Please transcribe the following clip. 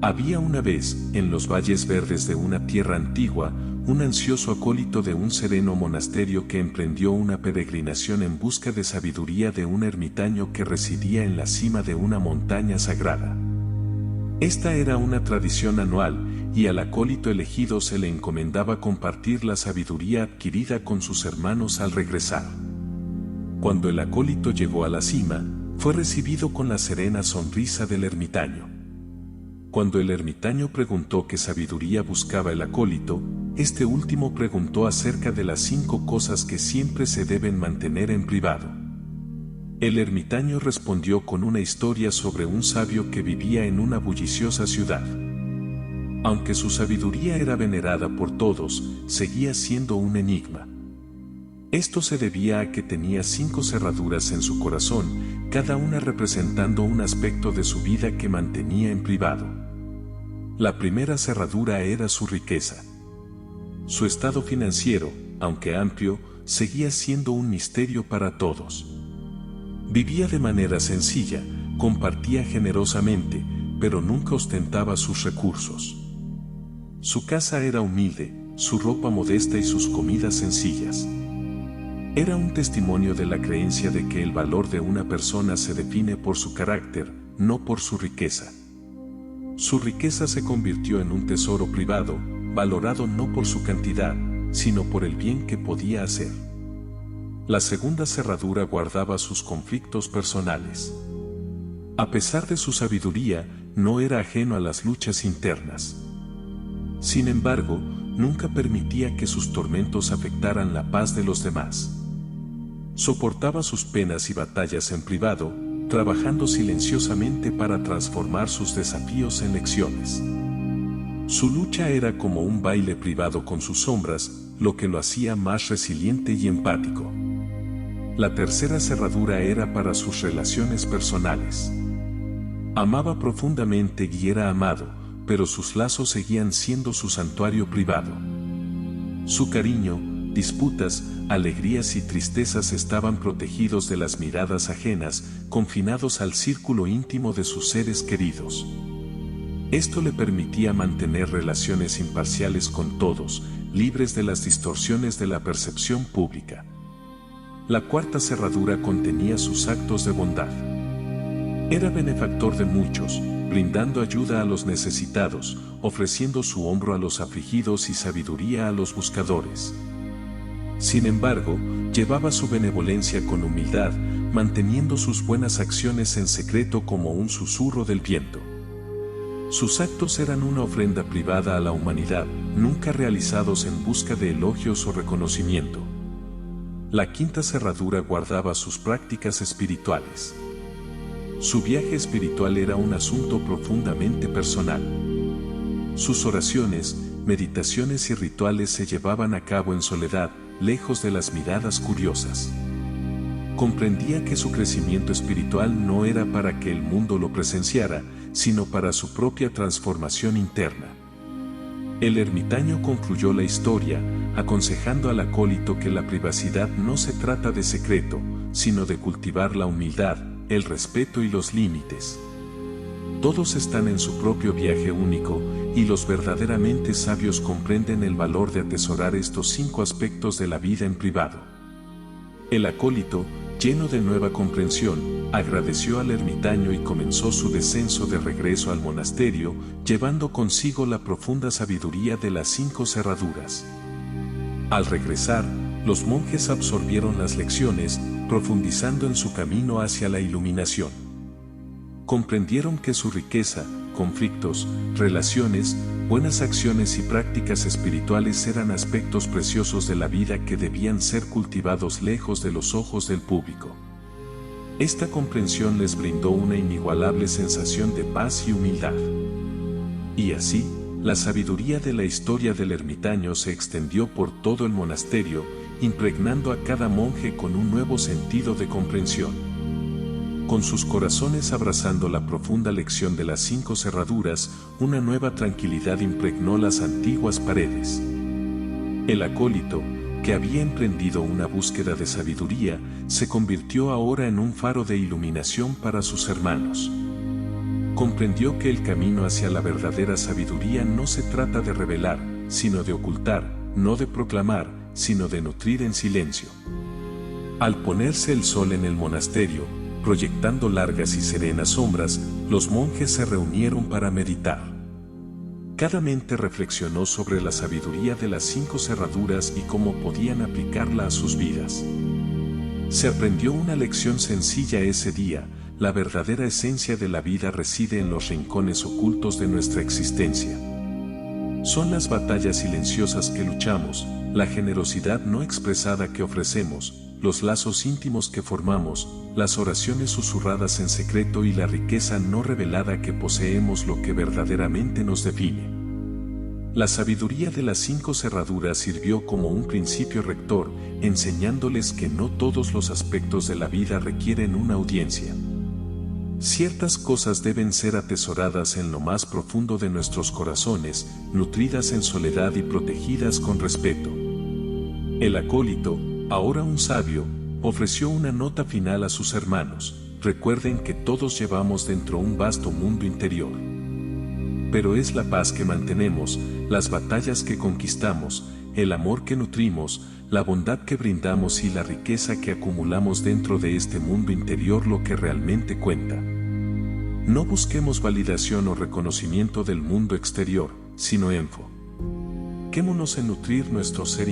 Había una vez, en los valles verdes de una tierra antigua, un ansioso acólito de un sereno monasterio que emprendió una peregrinación en busca de sabiduría de un ermitaño que residía en la cima de una montaña sagrada. Esta era una tradición anual, y al acólito elegido se le encomendaba compartir la sabiduría adquirida con sus hermanos al regresar. Cuando el acólito llegó a la cima, fue recibido con la serena sonrisa del ermitaño. Cuando el ermitaño preguntó qué sabiduría buscaba el acólito, este último preguntó acerca de las 5 cosas que siempre se deben mantener en privado. El ermitaño respondió con una historia sobre un sabio que vivía en una bulliciosa ciudad. Aunque su sabiduría era venerada por todos, seguía siendo un enigma. Esto se debía a que tenía 5 cerraduras en su corazón, cada una representando un aspecto de su vida que mantenía en privado. La primera cerradura era su riqueza. Su estado financiero, aunque amplio, seguía siendo un misterio para todos. Vivía de manera sencilla, compartía generosamente, pero nunca ostentaba sus recursos. Su casa era humilde, su ropa modesta y sus comidas sencillas. Era un testimonio de la creencia de que el valor de una persona se define por su carácter, no por su riqueza. Su riqueza se convirtió en un tesoro privado, valorado no por su cantidad, sino por el bien que podía hacer. La segunda cerradura guardaba sus conflictos personales. A pesar de su sabiduría, no era ajeno a las luchas internas. Sin embargo, nunca permitía que sus tormentos afectaran la paz de los demás. Soportaba sus penas y batallas en privado, trabajando silenciosamente para transformar sus desafíos en lecciones. Su lucha era como un baile privado con sus sombras, lo que lo hacía más resiliente y empático. La tercera cerradura era para sus relaciones personales. Amaba profundamente y era amado, pero sus lazos seguían siendo su santuario privado. Su cariño, disputas, alegrías y tristezas estaban protegidos de las miradas ajenas, confinados al círculo íntimo de sus seres queridos. Esto le permitía mantener relaciones imparciales con todos, libres de las distorsiones de la percepción pública. La cuarta cerradura contenía sus actos de bondad. Era benefactor de muchos, brindando ayuda a los necesitados, ofreciendo su hombro a los afligidos y sabiduría a los buscadores. Sin embargo, llevaba su benevolencia con humildad, manteniendo sus buenas acciones en secreto como un susurro del viento. Sus actos eran una ofrenda privada a la humanidad, nunca realizados en busca de elogios o reconocimiento. La quinta cerradura guardaba sus prácticas espirituales. Su viaje espiritual era un asunto profundamente personal. Sus oraciones, meditaciones y rituales se llevaban a cabo en soledad, lejos de las miradas curiosas. Comprendía que su crecimiento espiritual no era para que el mundo lo presenciara, sino para su propia transformación interna. El ermitaño concluyó la historia, aconsejando al acólito que la privacidad no se trata de secreto, sino de cultivar la humildad, el respeto y los límites. Todos están en su propio viaje único, y los verdaderamente sabios comprenden el valor de atesorar estos 5 aspectos de la vida en privado. El acólito, lleno de nueva comprensión, agradeció al ermitaño y comenzó su descenso de regreso al monasterio, llevando consigo la profunda sabiduría de las 5 cerraduras. Al regresar, los monjes absorbieron las lecciones, profundizando en su camino hacia la iluminación. Comprendieron que su riqueza, conflictos, relaciones, buenas acciones y prácticas espirituales eran aspectos preciosos de la vida que debían ser cultivados lejos de los ojos del público. Esta comprensión les brindó una inigualable sensación de paz y humildad. Y así, la sabiduría de la historia del ermitaño se extendió por todo el monasterio, impregnando a cada monje con un nuevo sentido de comprensión. Con sus corazones abrazando la profunda lección de las 5 cerraduras, una nueva tranquilidad impregnó las antiguas paredes. El acólito, que había emprendido una búsqueda de sabiduría, se convirtió ahora en un faro de iluminación para sus hermanos. comprendió que el camino hacia la verdadera sabiduría no se trata de revelar, sino de ocultar, no de proclamar, sino de nutrir en silencio. Al ponerse el sol en el monasterio, proyectando largas y serenas sombras, los monjes se reunieron para meditar. Cada mente reflexionó sobre la sabiduría de las 5 cerraduras y cómo podían aplicarla a sus vidas. Se aprendió una lección sencilla ese día: la verdadera esencia de la vida reside en los rincones ocultos de nuestra existencia. Son las batallas silenciosas que luchamos, la generosidad no expresada que ofrecemos, los lazos íntimos que formamos, las oraciones susurradas en secreto y la riqueza no revelada que poseemos lo que verdaderamente nos define. La sabiduría de las 5 cerraduras sirvió como un principio rector, enseñándoles que no todos los aspectos de la vida requieren una audiencia. Ciertas cosas deben ser atesoradas en lo más profundo de nuestros corazones, nutridas en soledad y protegidas con respeto. El acólito, ahora un sabio, ofreció una nota final a sus hermanos: recuerden que todos llevamos dentro un vasto mundo interior. Pero es la paz que mantenemos, las batallas que conquistamos, el amor que nutrimos, la bondad que brindamos y la riqueza que acumulamos dentro de este mundo interior lo que realmente cuenta. No busquemos validación o reconocimiento del mundo exterior, sino enfoquémonos en nutrir nuestro ser